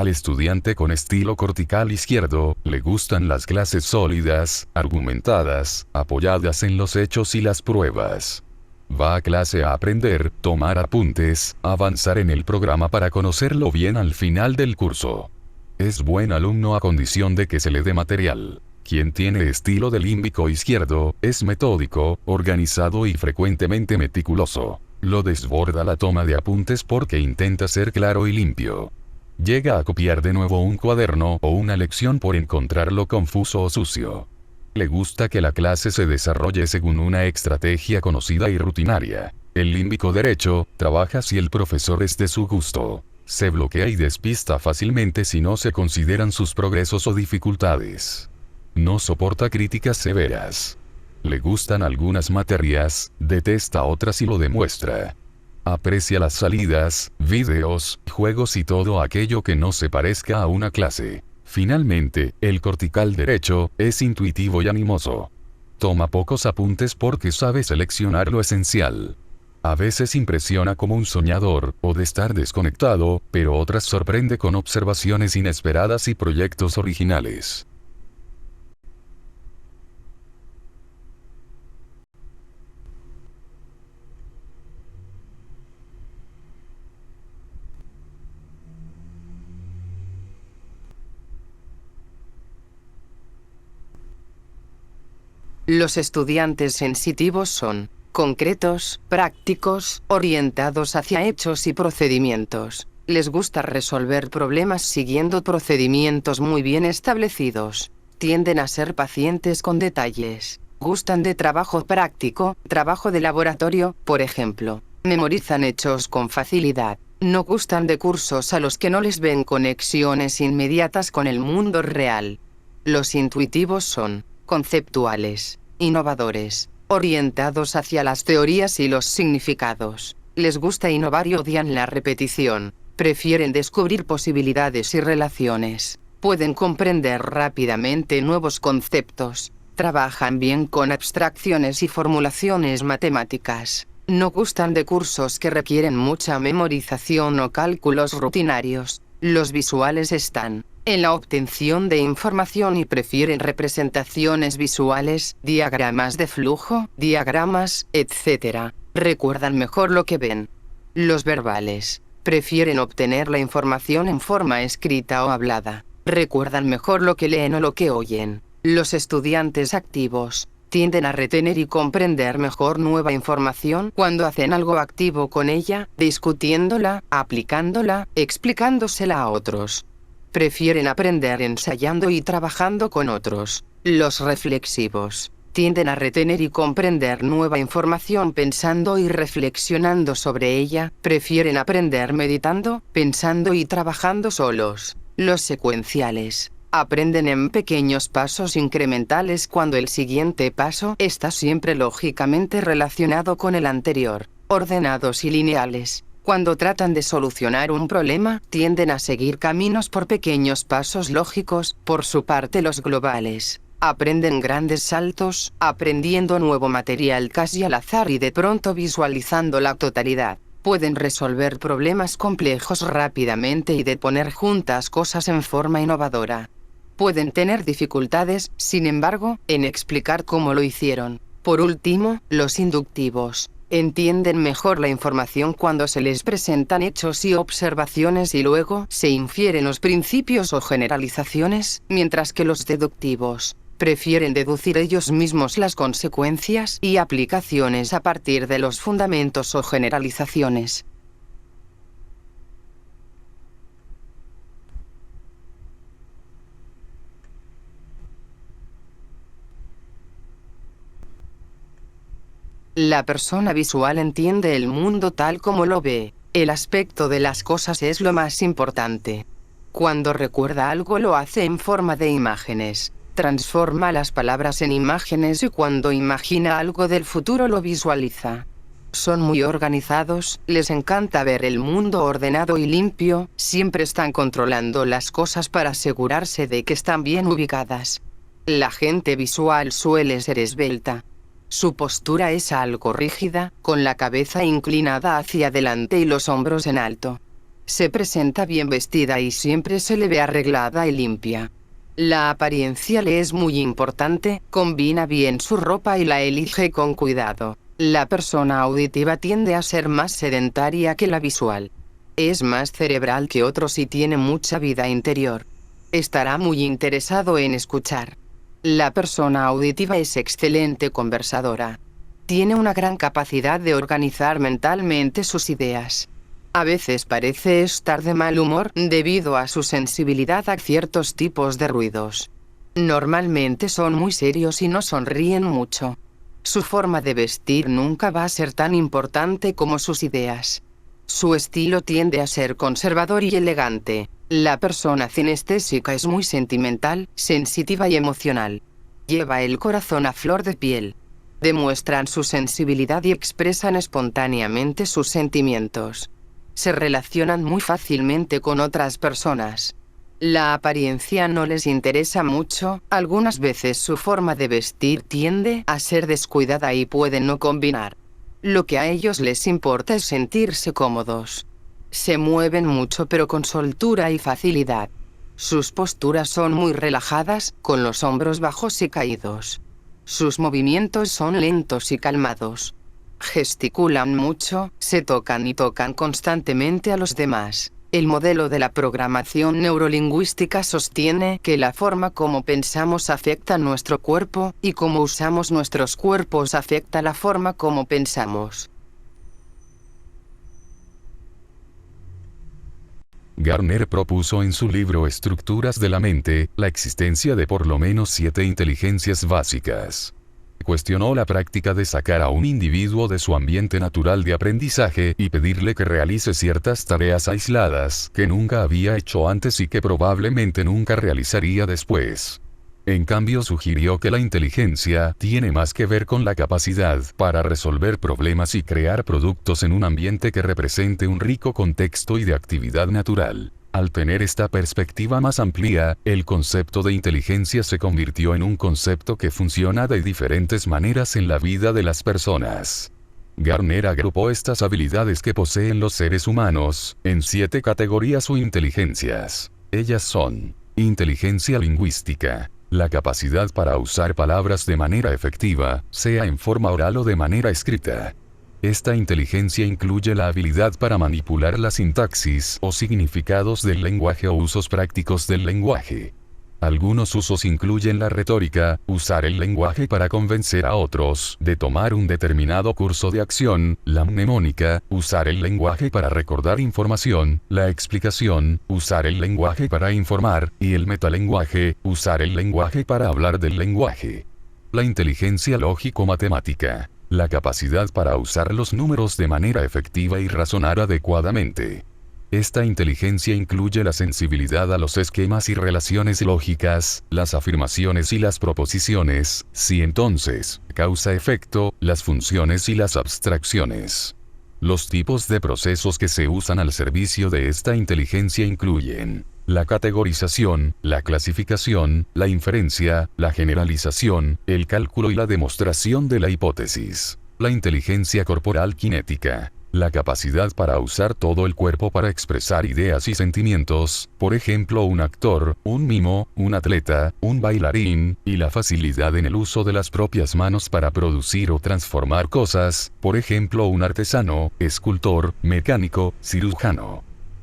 Al estudiante con estilo cortical izquierdo, le gustan las clases sólidas, argumentadas, apoyadas en los hechos y las pruebas. Va a clase a aprender, tomar apuntes, avanzar en el programa para conocerlo bien al final del curso. Es buen alumno a condición de que se le dé material. Quien tiene estilo de límbico izquierdo, es metódico, organizado y frecuentemente meticuloso. Lo desborda la toma de apuntes porque intenta ser claro y limpio. Llega a copiar de nuevo un cuaderno o una lección por encontrarlo confuso o sucio. Le gusta que la clase se desarrolle según una estrategia conocida y rutinaria. El límbico derecho trabaja si el profesor es de su gusto. Se bloquea y despista fácilmente si no se consideran sus progresos o dificultades. No soporta críticas severas. Le gustan algunas materias, detesta otras y lo demuestra. Aprecia las salidas, videos, juegos y todo aquello que no se parezca a una clase. Finalmente, el cortical derecho es intuitivo y animoso. Toma pocos apuntes porque sabe seleccionar lo esencial. A veces impresiona como un soñador, o de estar desconectado, pero otras sorprende con observaciones inesperadas y proyectos originales. Los estudiantes sensitivos son concretos, prácticos, orientados hacia hechos y procedimientos. Les gusta resolver problemas siguiendo procedimientos muy bien establecidos. Tienden a ser pacientes con detalles. Gustan de trabajo práctico, trabajo de laboratorio, por ejemplo. Memorizan hechos con facilidad. No gustan de cursos a los que no les ven conexiones inmediatas con el mundo real. Los intuitivos son conceptuales, innovadores, orientados hacia las teorías y los significados. Les gusta innovar y odian la repetición. Prefieren descubrir posibilidades y relaciones. Pueden comprender rápidamente nuevos conceptos. Trabajan bien con abstracciones y formulaciones matemáticas. No gustan de cursos que requieren mucha memorización o cálculos rutinarios. Los visuales están en la obtención de información y prefieren representaciones visuales, diagramas de flujo, diagramas, etc. Recuerdan mejor lo que ven. Los verbales prefieren obtener la información en forma escrita o hablada. Recuerdan mejor lo que leen o lo que oyen. Los estudiantes activos tienden a retener y comprender mejor nueva información cuando hacen algo activo con ella, discutiéndola, aplicándola, explicándosela a otros. Prefieren aprender ensayando y trabajando con otros. Los reflexivos tienden a retener y comprender nueva información pensando y reflexionando sobre ella. Prefieren aprender meditando, pensando y trabajando solos. Los secuenciales aprenden en pequeños pasos incrementales cuando el siguiente paso está siempre lógicamente relacionado con el anterior. Ordenados y lineales. Cuando tratan de solucionar un problema, tienden a seguir caminos por pequeños pasos lógicos. Por su parte, los globales aprenden grandes saltos, aprendiendo nuevo material casi al azar y de pronto visualizando la totalidad. Pueden resolver problemas complejos rápidamente y de poner juntas cosas en forma innovadora. Pueden tener dificultades, sin embargo, en explicar cómo lo hicieron. Por último, los inductivos entienden mejor la información cuando se les presentan hechos y observaciones y luego se infieren los principios o generalizaciones, mientras que los deductivos prefieren deducir ellos mismos las consecuencias y aplicaciones a partir de los fundamentos o generalizaciones. La persona visual entiende el mundo tal como lo ve. El aspecto de las cosas es lo más importante. Cuando recuerda algo lo hace en forma de imágenes. Transforma las palabras en imágenes y cuando imagina algo del futuro lo visualiza. Son muy organizados, les encanta ver el mundo ordenado y limpio, siempre están controlando las cosas para asegurarse de que están bien ubicadas. La gente visual suele ser esbelta. Su postura es algo rígida, con la cabeza inclinada hacia adelante y los hombros en alto. Se presenta bien vestida y siempre se le ve arreglada y limpia. La apariencia le es muy importante, combina bien su ropa y la elige con cuidado. La persona auditiva tiende a ser más sedentaria que la visual. Es más cerebral que otros y tiene mucha vida interior. Estará muy interesado en escuchar. La persona auditiva es excelente conversadora. Tiene una gran capacidad de organizar mentalmente sus ideas. A veces parece estar de mal humor debido a su sensibilidad a ciertos tipos de ruidos. Normalmente son muy serios y no sonríen mucho. Su forma de vestir nunca va a ser tan importante como sus ideas. Su estilo tiende a ser conservador y elegante. La persona cinestésica es muy sentimental, sensitiva y emocional. Lleva el corazón a flor de piel. Demuestran su sensibilidad y expresan espontáneamente sus sentimientos. Se relacionan muy fácilmente con otras personas. La apariencia no les interesa mucho, algunas veces su forma de vestir tiende a ser descuidada y puede no combinar. Lo que a ellos les importa es sentirse cómodos. Se mueven mucho pero con soltura y facilidad. Sus posturas son muy relajadas, con los hombros bajos y caídos. Sus movimientos son lentos y calmados. Gesticulan mucho, se tocan y tocan constantemente a los demás. El modelo de la programación neurolingüística sostiene que la forma como pensamos afecta nuestro cuerpo, y cómo usamos nuestros cuerpos afecta la forma como pensamos. Garner propuso en su libro Estructuras de la mente, la existencia de por lo menos 7 inteligencias básicas. Cuestionó la práctica de sacar a un individuo de su ambiente natural de aprendizaje y pedirle que realice ciertas tareas aisladas que nunca había hecho antes y que probablemente nunca realizaría después. En cambio, sugirió que la inteligencia tiene más que ver con la capacidad para resolver problemas y crear productos en un ambiente que represente un rico contexto y de actividad natural. Al tener esta perspectiva más amplia, el concepto de inteligencia se convirtió en un concepto que funciona de diferentes maneras en la vida de las personas. Garner agrupó estas habilidades que poseen los seres humanos en 7 categorías o inteligencias. Ellas son: inteligencia lingüística, la capacidad para usar palabras de manera efectiva, sea en forma oral o de manera escrita. Esta inteligencia incluye la habilidad para manipular la sintaxis o significados del lenguaje o usos prácticos del lenguaje. Algunos usos incluyen la retórica, usar el lenguaje para convencer a otros de tomar un determinado curso de acción; la mnemónica, usar el lenguaje para recordar información; la explicación, usar el lenguaje para informar; y el metalenguaje, usar el lenguaje para hablar del lenguaje. La inteligencia lógico-matemática, la capacidad para usar los números de manera efectiva y razonar adecuadamente. Esta inteligencia incluye la sensibilidad a los esquemas y relaciones lógicas, las afirmaciones y las proposiciones, si entonces, causa-efecto, las funciones y las abstracciones. Los tipos de procesos que se usan al servicio de esta inteligencia incluyen la categorización, la clasificación, la inferencia, la generalización, el cálculo y la demostración de la hipótesis. La inteligencia corporal kinética, la capacidad para usar todo el cuerpo para expresar ideas y sentimientos, por ejemplo un actor, un mimo, un atleta, un bailarín; y la facilidad en el uso de las propias manos para producir o transformar cosas, por ejemplo un artesano, escultor, mecánico, cirujano.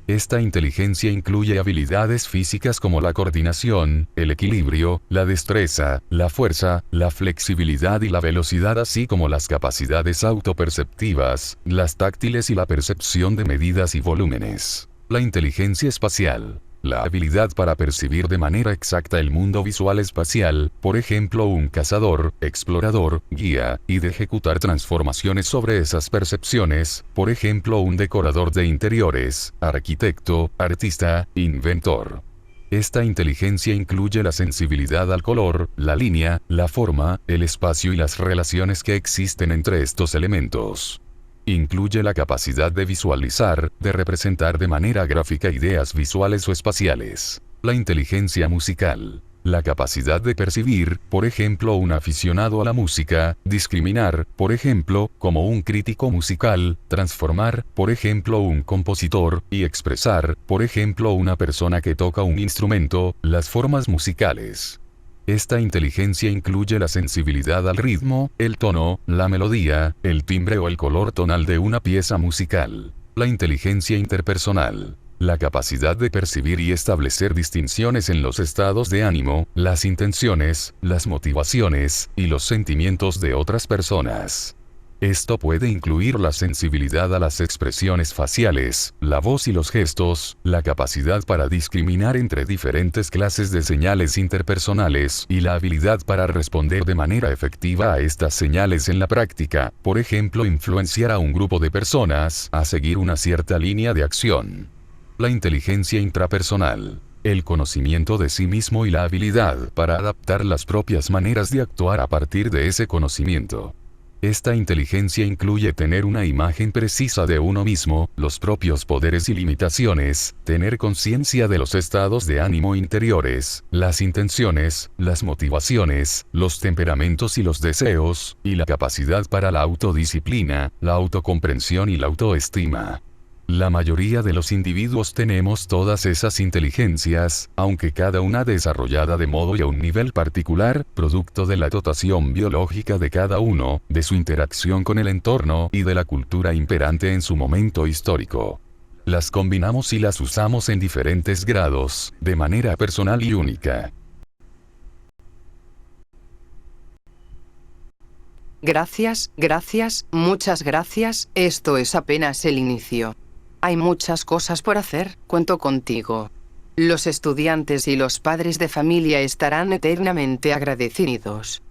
Esta inteligencia incluye habilidades físicas como la coordinación, el equilibrio, la destreza, la fuerza, la flexibilidad y la velocidad, así como las capacidades autoperceptivas, las táctiles y la percepción de medidas y volúmenes. La inteligencia espacial, la habilidad para percibir de manera exacta el mundo visual espacial, por ejemplo un cazador, explorador, guía, y de ejecutar transformaciones sobre esas percepciones, por ejemplo un decorador de interiores, arquitecto, artista, inventor. Esta inteligencia incluye la sensibilidad al color, la línea, la forma, el espacio y las relaciones que existen entre estos elementos. Incluye la capacidad de visualizar, de representar de manera gráfica ideas visuales o espaciales. La inteligencia musical, La capacidad de percibir, por ejemplo, un aficionado a la música, discriminar, por ejemplo, como un crítico musical, transformar, por ejemplo, un compositor, y expresar, por ejemplo, una persona que toca un instrumento, las formas musicales. Esta inteligencia incluye la sensibilidad al ritmo, el tono, la melodía, el timbre o el color tonal de una pieza musical. La inteligencia interpersonal. La capacidad de percibir y establecer distinciones en los estados de ánimo, las intenciones, las motivaciones, y los sentimientos de otras personas. Esto puede incluir la sensibilidad a las expresiones faciales, la voz y los gestos, la capacidad para discriminar entre diferentes clases de señales interpersonales y la habilidad para responder de manera efectiva a estas señales en la práctica, por ejemplo, influenciar a un grupo de personas a seguir una cierta línea de acción. La inteligencia intrapersonal. El conocimiento de sí mismo y la habilidad para adaptar las propias maneras de actuar a partir de ese conocimiento. Esta inteligencia incluye tener una imagen precisa de uno mismo, los propios poderes y limitaciones, tener conciencia de los estados de ánimo interiores, las intenciones, las motivaciones, los temperamentos y los deseos, y la capacidad para la autodisciplina, la autocomprensión y la autoestima. La mayoría de los individuos tenemos todas esas inteligencias, aunque cada una desarrollada de modo y a un nivel particular, producto de la dotación biológica de cada uno, de su interacción con el entorno y de la cultura imperante en su momento histórico. Las combinamos y las usamos en diferentes grados, de manera personal y única. Gracias, muchas gracias, esto es apenas el inicio. Hay muchas cosas por hacer, cuento contigo. Los estudiantes y los padres de familia estarán eternamente agradecidos.